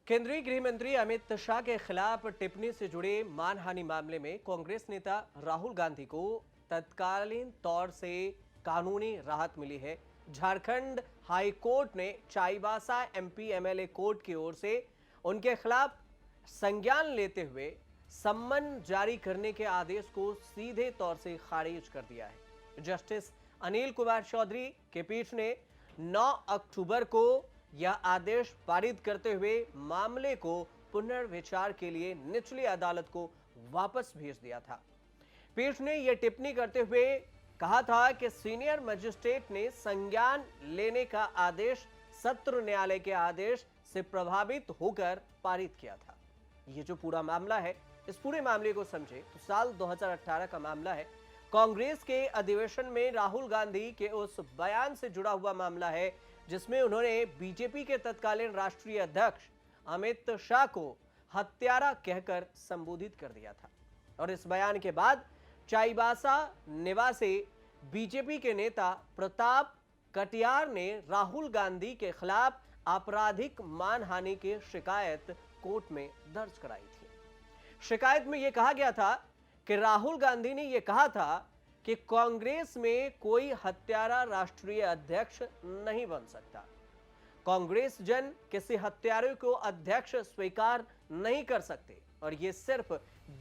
केंद्रीय गृह मंत्री अमित शाह के खिलाफ टिप्पणी से जुड़े मानहानि मामले में कांग्रेस नेता राहुल गांधी को तत्कालीन तौर से कानूनी राहत मिली है। झारखंड हाई कोर्ट ने चाईबासा एमपी एमएलए कोर्ट की ओर से उनके खिलाफ संज्ञान लेते हुए सम्मन जारी करने के आदेश को सीधे तौर से खारिज कर दिया है। जस्टिस अनिल कुमार चौधरी के पीठ ने 9 अक्टूबर को यह आदेश पारित करते हुए मामले को पुनर्विचार के लिए निचली अदालत को वापस भेज दिया था। पीठ ने यह टिप्पणी करते हुए कहा था कि सीनियर मजिस्ट्रेट ने संज्ञान लेने का आदेश सत्र न्यायालय के आदेश से प्रभावित होकर पारित किया था। यह जो पूरा मामला है, इस पूरे मामले को समझे तो साल 2018 का मामला है। कांग्रेस के अधिवेशन में राहुल गांधी के उस बयान से जुड़ा हुआ मामला है जिसमें उन्होंने बीजेपी के तत्कालीन राष्ट्रीय अध्यक्ष अमित शाह को हत्यारा कहकर संबोधित कर दिया था। और इस बयान के बाद चाईबासा निवासी बीजेपी के नेता प्रताप कटियार ने राहुल गांधी के खिलाफ आपराधिक मानहानि की शिकायत कोर्ट में दर्ज कराई थी। शिकायत में यह कहा गया था कि राहुल गांधी ने यह कहा था कि कांग्रेस में कोई हत्यारा राष्ट्रीय अध्यक्ष नहीं बन सकता। कांग्रेस जन किसी हत्यारे को अध्यक्ष स्वीकार नहीं कर सकते और यह सिर्फ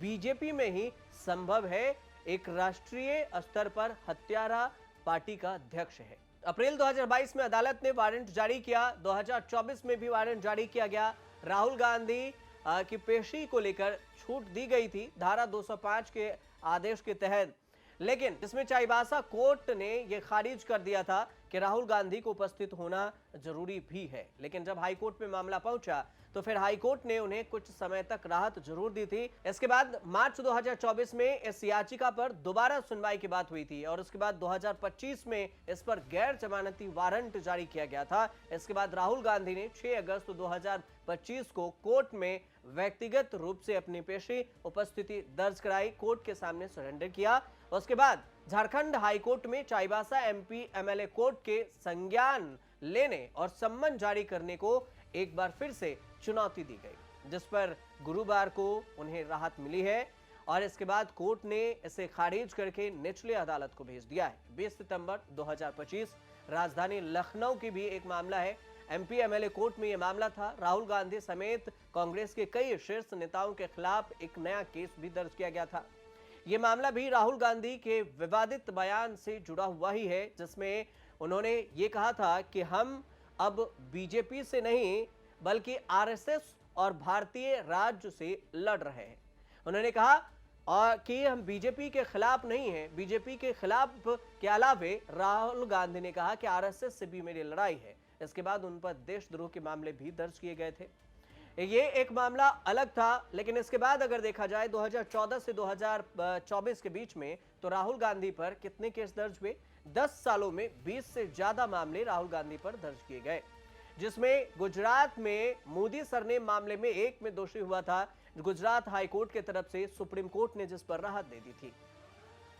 बीजेपी में ही संभव है। एक राष्ट्रीय स्तर पर हत्यारा पार्टी का अध्यक्ष है। अप्रैल 2022 में अदालत ने वारंट जारी किया। 2024 में भी वारंट जारी किया गया। राहुल गांधी की पेशी को लेकर छूट दी गई थी धारा 205 के आदेश के तहत, लेकिन इसमें चाईबासा कोर्ट ने यह खारिज कर दिया था कि राहुल गांधी को उपस्थित होना जरूरी भी है। लेकिन जब हाईकोर्ट में मामला पहुंचा तो फिर हाईकोर्ट ने उन्हें कुछ समय तक राहत जरूर दी थी। इसके बाद मार्च 2024 में इस याचिका पर दोबारा सुनवाई की बात हुई थी और उसके बाद 2025 में इस पर गैर जमानती वारंट जारी किया गया था। इसके बाद राहुल गांधी ने 6 अगस्त 2025 को कोर्ट में व्यक्तिगत रूप से अपनी पेशी उपस्थिति दर्ज कराई, कोर्ट के सामने सरेंडर किया। उसके बाद झारखंड हाईकोर्ट में चाईबासा एमपी एमएलए कोर्ट के संज्ञान लेने और सम्मन जारी करने को एक बार फिर से चुनौती दी गई, जिस पर गुरुवार को उन्हें राहत मिली है और इसके बाद कोर्ट ने इसे खारिज करके निचली अदालत को भेज दिया है। 20 सितंबर 2025 राजधानी लखनऊ की भी एक मामला है। एमपी एमएलए कोर्ट में यह मामला था। राहुल गांधी समेत कांग्रेस के कई शीर्ष नेताओं के खिलाफ एक नया केस भी दर्ज किया गया था। यह मामला भी राहुल गांधी के विवादित बयान से जुड़ा हुआ ही है, जिसमें उन्होंने ये कहा था कि हम अब बीजेपी से नहीं बल्कि आरएसएस और भारतीय राज्य से लड़ रहे हैं। उन्होंने कहा कि हम बीजेपी के खिलाफ नहीं हैं। बीजेपी के खिलाफ के अलावे राहुल गांधी ने कहा कि आरएसएस से भी मेरी लड़ाई है। इसके बाद उन पर देशद्रोह के मामले भी दर्ज किए गए थे। ये एक मामला अलग था, लेकिन इसके बाद अगर देखा जाए 2014 से 2024 के बीच में तो राहुल गांधी पर कितने केस दर्ज हुए? 10 सालों में 20 से ज्यादा मामले राहुल गांधी पर दर्ज किए गए, जिसमें गुजरात में मोदी सरनेम मामले में एक में दोषी हुआ था। गुजरात हाईकोर्ट की तरफ से सुप्रीम कोर्ट ने जिस पर राहत दे दी थी।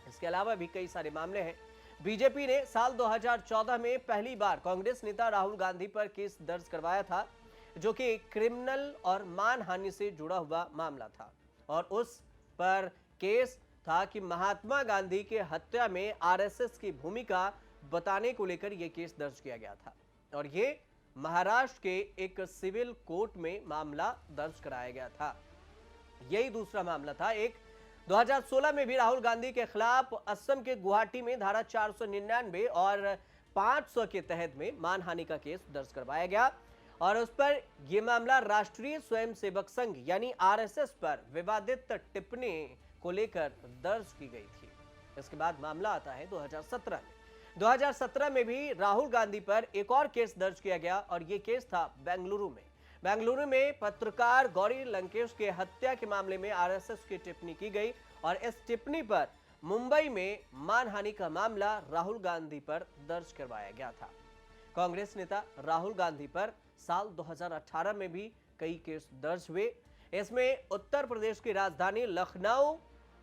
इसके अलावा भी कई सारे मामले हैं। बीजेपी ने साल 2014 में पहली बार कांग्रेस नेता राहुल गांधी पर केस दर्ज करवाया था, जो कि क्रिमिनल और मानहानि से जुड़ा हुआ मामला था और उस पर केस था कि महात्मा गांधी के हत्या में आरएसएस की भूमिका बताने को लेकर यह केस दर्ज किया गया था और ये महाराष्ट्र के एक सिविल कोर्ट में मामला दर्ज कराया गया था। यही दूसरा मामला था। एक 2016 में भी राहुल गांधी के खिलाफ असम के गुवाहाटी में धारा 499 और 500 के तहत में मानहानि का केस दर्ज करवाया गया और उस पर यह मामला राष्ट्रीय स्वयंसेवक संघ यानी आरएसएस पर विवादित टिप्पणी को लेकर दर्ज की गई थी। इसके बाद मामला आता है 2017 में। 2017 में भी राहुल गांधी पर एक और केस दर्ज किया गया और यह केस था बेंगलुरु में। बेंगलुरु में पत्रकार गौरी लंकेश के हत्या के मामले में आरएसएस की टिप्पणी की गई और इस टिप्पणी पर मुंबई में मानहानि का मामला राहुल गांधी पर दर्ज करवाया गया था। कांग्रेस नेता राहुल गांधी पर साल 2018 में भी कई केस दर्ज हुए। इसमें उत्तर प्रदेश की राजधानी लखनऊ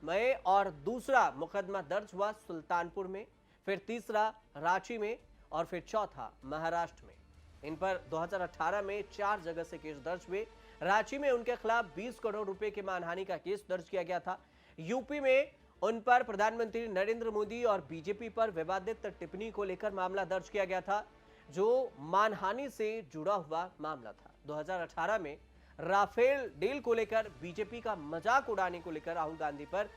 में और दूसरा मुकदमा दर्ज हुआ सुल्तानपुर में, फिर तीसरा रांची में और फिर चौथा महाराष्ट्र में। इन पर 2018 में 4 जगह से केस दर्ज हुए। रांची में उनके खिलाफ 20 करोड़ रुपए के मानहानि का केस दर्ज किया गया था। यूपी में उन पर प्रधानमंत्री नरेंद्र मोदी और बीजेपी पर विवादित टिप्पणी को लेकर मामला दर्ज किया गया था, जो मानहानि से जुड़ा हुआ मामला था। 2018 में राफेल डील को लेकर बीजेपी का मजाक उड़ाने को लेकर राहुल गांधी पर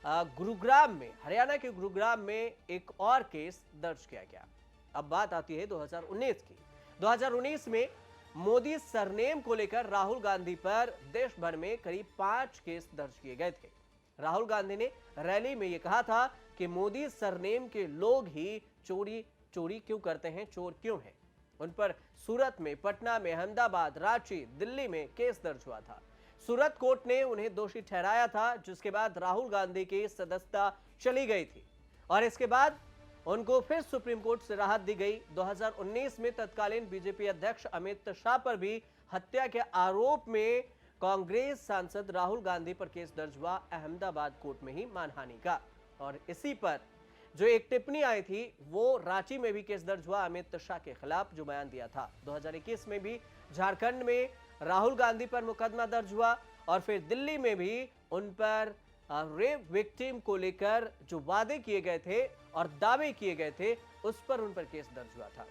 गुरुग्राम में, हरियाणा के गुरुग्राम में एक और केस दर्ज किया गया। अब बात आती है 2019 की। 2019 में मोदी सरनेम को लेकर राहुल गांधी पर देश भर में करीब 5 केस दर्ज किए गए थे। राहुल गांधी ने रैली में यह कहा था कि मोदी सरनेम के लोग ही चोरी क्यों करते हैं, चोर क्यों हैं। उन पर सूरत में, पटना में, अहमदाबाद, रांची, दिल्ली में केस दर्ज हुआ था। सूरत कोर्ट ने उन्हें दोषी ठहराया था, जिसके बाद राहुल गांधी की सदस्यता चली गई थी और इसके बाद उनको फिर सुप्रीम कोर्ट से राहत दी गई। 2019 में तत्कालीन बीजेपी अध्यक्ष अमित शाह पर भी हत्या के आरोप में कांग्रेस सांसद राहुल गांधी पर केस दर्ज हुआ, अहमदाबाद कोर्ट में ही मानहानि का। और इसी पर जो एक टिप्पणी आई थी, वो रांची में भी केस दर्ज हुआ अमित शाह के खिलाफ, जो बयान दिया था। 2021 में भी झारखंड में राहुल गांधी पर मुकदमा दर्ज हुआ और फिर दिल्ली में भी उन पर रेप विक्टिम को लेकर जो वादे किए गए थे और दावे किए गए थे, उस पर उन पर केस दर्ज हुआ था,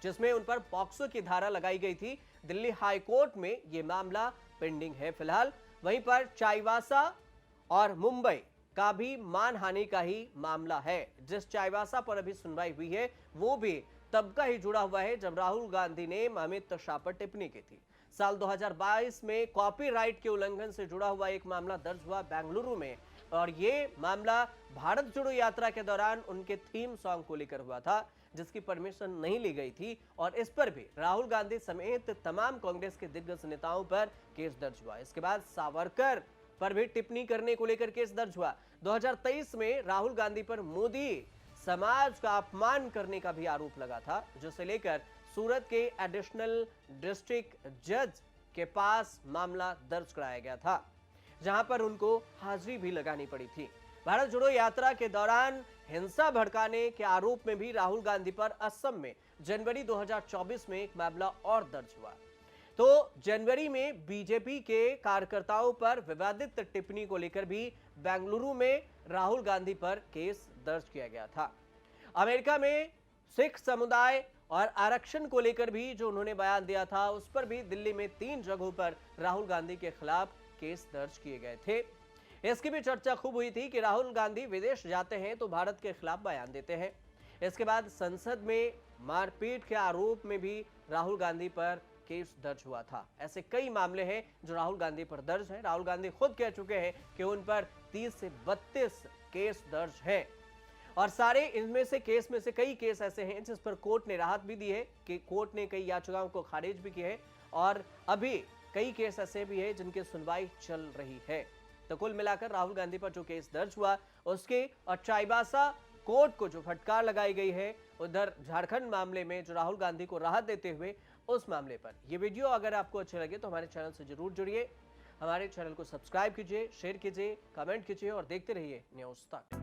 जिसमें उन पर पॉक्सो की धारा लगाई गई थी। दिल्ली हाई कोर्ट में यह मामला पेंडिंग है फिलहाल। वहीं पर चाईबासा और मुंबई का भी मानहानि का ही मामला है। जिस चाईबासा पर अभी सुनवाई हुई है, वो भी तब का ही जुड़ा हुआ है जब राहुल गांधी ने अमित शाह पर टिप्पणी की थी। साल 2022 में कॉपीराइट के उल्लंघन से जुड़ा हुआ एक मामला दर्ज हुआ बेंगलुरु में, और ये मामला भारत जोड़ो यात्रा के दौरान उनके थीम सॉन्ग को लेकर हुआ था, जिसकी परमिशन नहीं ली गई थी और इस पर भी राहुल गांधी समेत तमाम कांग्रेस के दिग्गज नेताओं पर केस दर्ज हुआ। इसके बाद सावरकर पर भी टिप्पणी करने को लेकर केस दर्ज हुआ। 2023 में राहुल गांधी पर मोदी समाज का अपमान करने का भी आरोप लगा था, जिसे लेकर सूरत के एडिशनल डिस्ट्रिक्ट जज के पास मामला दर्ज कराया गया था, जहां पर उनको हाजिरी भी लगानी पड़ी थी। भारत जोड़ो यात्रा के दौरान हिंसा भड़काने के आरोप में भी राहुल गांधी पर असम में जनवरी 2024 में एक मामला और दर्ज हुआ। तो जनवरी में बीजेपी के कार्यकर्ताओं पर विवादित टिप्पणी को लेकर भी बेंगलुरु में राहुल गांधी पर केस दर्ज किया गया था। अमेरिका में सिख समुदाय और आरक्षण को लेकर भी जो उन्होंने बयान दिया था, उस पर भी दिल्ली में 3 जगहों पर राहुल गांधी के खिलाफ केस दर्ज किए गए थे। इसकी भी चर्चा खूब हुई थी कि राहुल गांधी विदेश जाते हैं तो भारत के खिलाफ बयान देते हैं। इसके बाद संसद में मारपीट के आरोप में भी राहुल गांधी पर केस दर्ज हुआ था। ऐसे कई मामले हैं जो राहुल गांधी पर दर्ज हैं। राहुल गांधी खुद कह चुके हैं कि उन पर 30 से 32 केस दर्ज हैं और सारे इनमें से केस में से कई केस ऐसे हैं जिस पर कोर्ट ने राहत भी दी है, कि कोर्ट ने कई याचिकाओं को खारिज भी की है और अभी कई केस ऐसे भी हैं जिनकी सुनवाई चल रही है। तो कुल मिलाकर राहुल गांधी पर जो केस दर्ज हुआ उसके और चाईबासा कोर्ट को जो फटकार लगाई गई है, उधर झारखंड मामले में जो राहुल गांधी को राहत देते हुए उस मामले पर। ये वीडियो अगर आपको अच्छे लगे तो हमारे चैनल से जरूर जुड़िए, हमारे चैनल को सब्सक्राइब कीजिए, शेयर कीजिए, कमेंट कीजिए और देखते रहिए न्यूज़ तक।